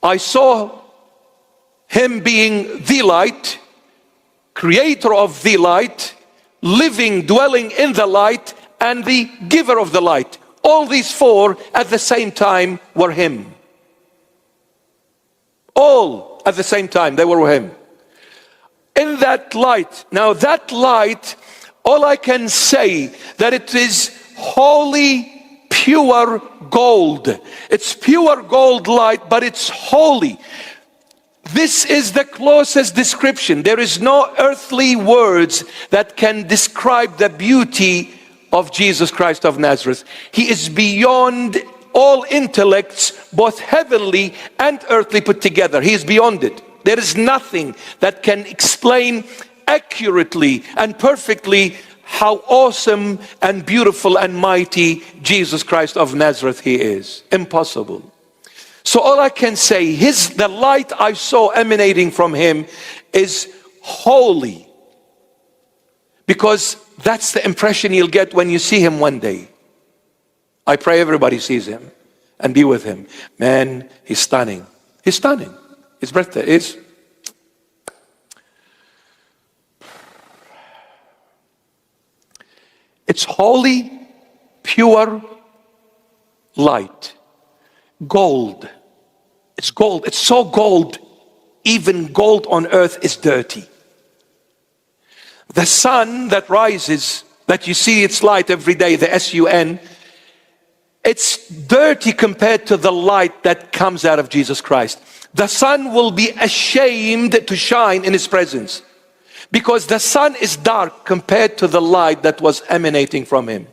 I saw him being the light, creator of the light, living, dwelling in the light, and the giver of the light. All these four at the same time were him. All at the same time, they were him. In that light, now that light, all I can say that it is holy, pure gold. It's pure gold light, but it's holy. This is the closest description. There is no earthly words that can describe the beauty of Jesus Christ of Nazareth. He is beyond all intellects, both heavenly and earthly put together. He is beyond it. There is nothing that can explain accurately and perfectly how awesome and beautiful and mighty Jesus Christ of Nazareth he is. Impossible. So all I can say, the light I saw emanating from him is holy. Because that's the impression you'll get when you see him one day. I pray everybody sees him and be with him. Man, he's stunning. He's stunning. His breathtaking is. It's holy, pure light. Gold. It's gold. It's so gold, even gold on earth is dirty. The sun that rises, that you see its light every day, the sun, it's dirty compared to the light that comes out of Jesus Christ. The sun will be ashamed to shine in his presence, because the sun is dark compared to the light that was emanating from him.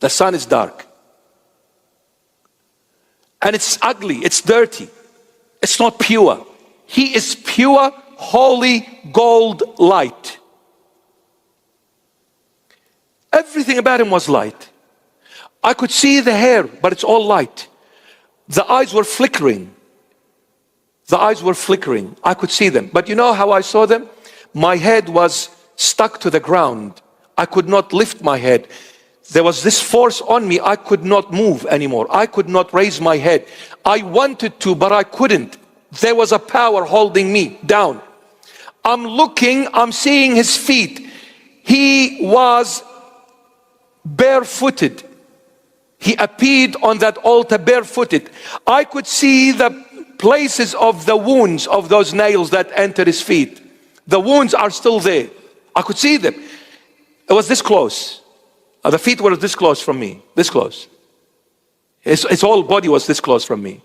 The sun is dark. And it's ugly, it's dirty. It's not pure. He is pure, holy, gold light. Everything about him was light. I could see the hair, but it's all light. The eyes were flickering. The eyes were flickering. I could see them. But you know how I saw them? My head was stuck to the ground. I could not lift my head. There was this force on me. I could not move anymore. I could not raise my head. I wanted to, but I couldn't. There was a power holding me down. I'm looking, I'm seeing his feet. He was barefooted. He appeared on that altar barefooted. I could see the places of the wounds of those nails that entered his feet. The wounds are still there. I could see them. It was this close. The feet were this close from me. This close. His whole body was this close from me.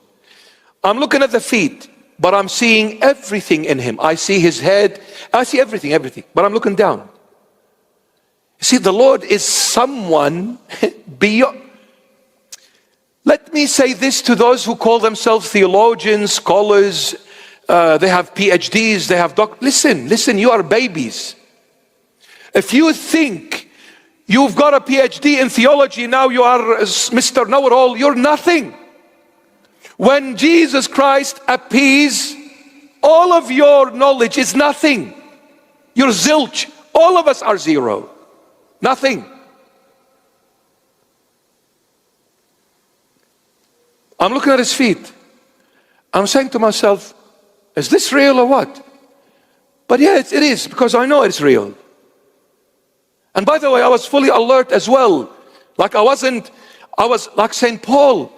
I'm looking at the feet, but I'm seeing everything in him. I see his head. I see everything. But I'm looking down. You see, the Lord is someone beyond. Let me say this to those who call themselves theologians, scholars. They have PhDs, they have Listen, you are babies. If you think you've got a PhD in theology, now you are Mr. Know-it-all, you're nothing. When Jesus Christ appears, all of your knowledge is nothing. You're zilch. All of us are zero. Nothing. I'm looking at his feet. I'm saying to myself, is this real or what? But yeah, it is, because I know it's real. And by the way, I was fully alert as well. I was like St. Paul.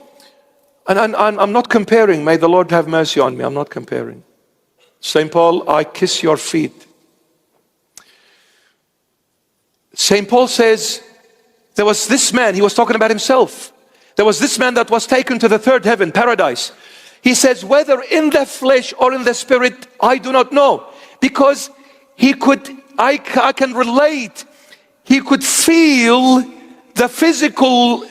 And I'm not comparing. May the Lord have mercy on me. I'm not comparing. St. Paul, I kiss your feet. St. Paul says, there was this man, he was talking about himself. There was this man that was taken to the third heaven, paradise. He says, whether in the flesh or in the spirit, I do not know. Because I can relate. He could feel the physical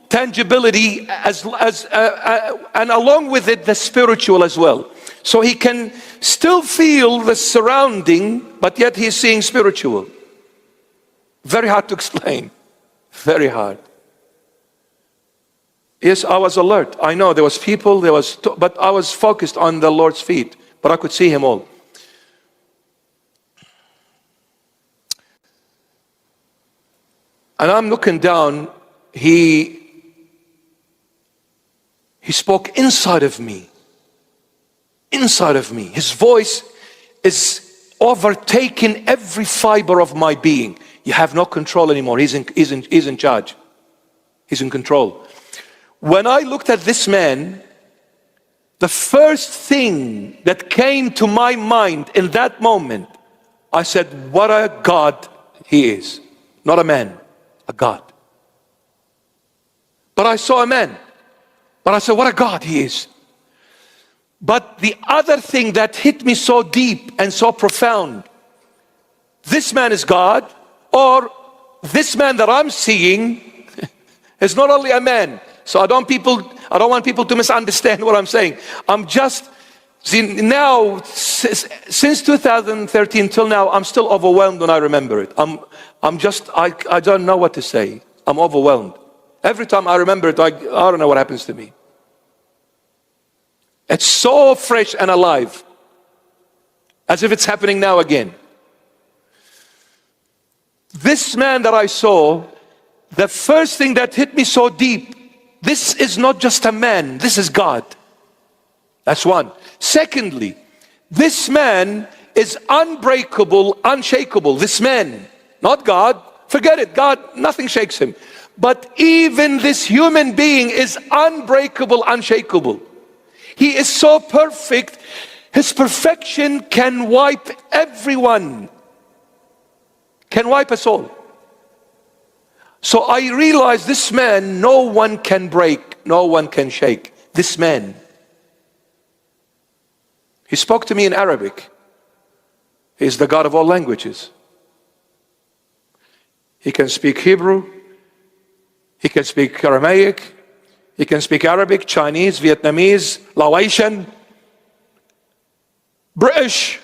tangibility and along with it, the spiritual as well. So he can still feel the surrounding, but yet he's seeing spiritual. Very hard to explain. Very hard. Yes, I was alert. I know there was people, but I was focused on the Lord's feet. But I could see him all. And I'm looking down. He spoke inside of me. inside of me. His voice is overtaking every fiber of my being. You have no control anymore. He's in charge. He's in control. When I looked at this man, the first thing that came to my mind in that moment, I said, what a God he is. Not a man, a God. But I saw a man. But I said, what a God he is. But the other thing that hit me so deep and so profound, this man is God, or this man that I'm seeing is not only a man. So I don't want people to misunderstand what I'm saying. I'm just, now, since 2013 till now, I'm still overwhelmed when I remember it. I don't know what to say. I'm overwhelmed. Every time I remember it, I don't know what happens to me. It's so fresh and alive, as if it's happening now again. This man that I saw, the first thing that hit me so deep, this is not just a man, this is God. That's one. Secondly, this man is unbreakable, unshakable. This man, not God. Forget it, God, nothing shakes him. But even this human being is unbreakable, unshakable. He is so perfect, his perfection can wipe everyone, can wipe us all. So I realized this man, no one can break, no one can shake. This man. He spoke to me in Arabic. He is the God of all languages. He can speak Hebrew, he can speak Aramaic, he can speak Arabic, Chinese, Vietnamese, Laotian, British,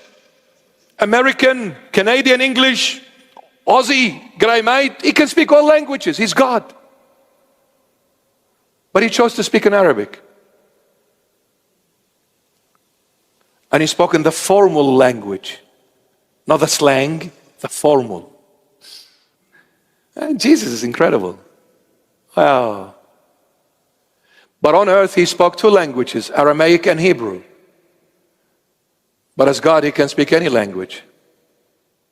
American, Canadian English, Aussie, grey mate. He can speak all languages. He's God. But he chose to speak in Arabic. And he spoke in the formal language, not the slang, the formal. And Jesus is incredible. Wow. But on earth he spoke two languages, Aramaic and Hebrew. But as God, he can speak any language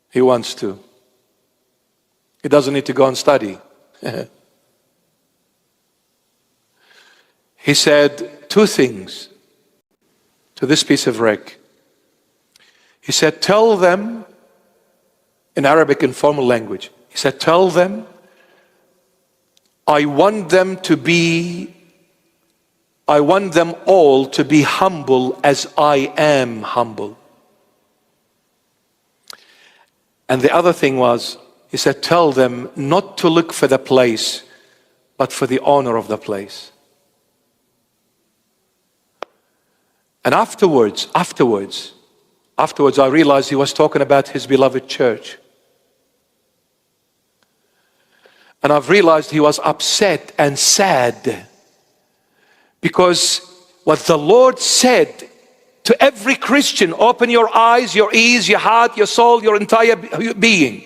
he wants to. He doesn't need to go and study. He said two things to this piece of wreck. He said, tell them, in Arabic informal language, he said, tell them, I want them all to be humble as I am humble. And the other thing was, he said, tell them not to look for the place, but for the honor of the place. And afterwards, I realized he was talking about his beloved church. And I've realized he was upset and sad because what the Lord said to every Christian, open your eyes, your ears, your heart, your soul, your entire being.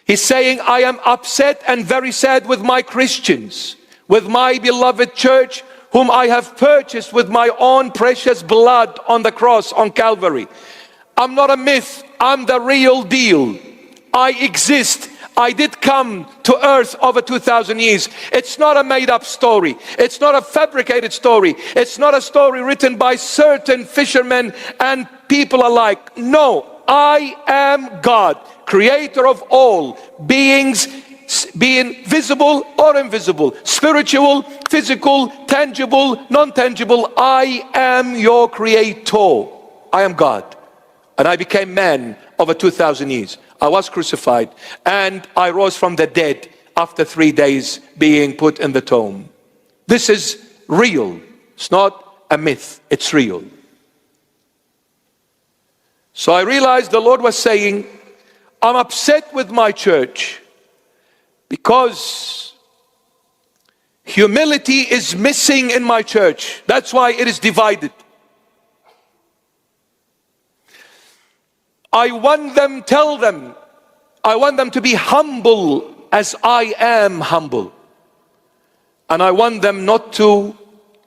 He's saying, I am upset and very sad with my Christians, with my beloved church, whom I have purchased with my own precious blood on the cross on Calvary. I'm not a myth, I'm the real deal. I exist. I did come to earth over 2,000 years. It's not a made-up story. It's not a fabricated story. It's not a story written by certain fishermen and people alike. No, I am God, creator of all beings, being visible or invisible, spiritual, physical, tangible, non-tangible. I am your creator. I am God. And I became man over 2,000 years. I was crucified and I rose from the dead after 3 days being put in the tomb. This is real. It's not a myth. It's real. So I realized the Lord was saying, I'm upset with my church because humility is missing in my church. That's why it is divided. I want them to be humble as I am humble. And I want them not to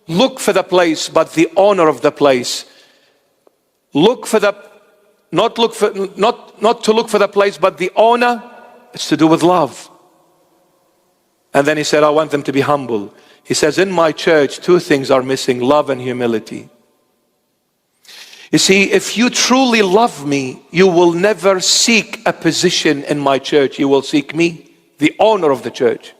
look for the place, but the honor of the place. Look for the, not to look for the place, but the honor. It's to do with love. And then he said, I want them to be humble. He says, in my church, two things are missing: love and humility. You see, if you truly love me, you will never seek a position in my church. You will seek me, the owner of the church.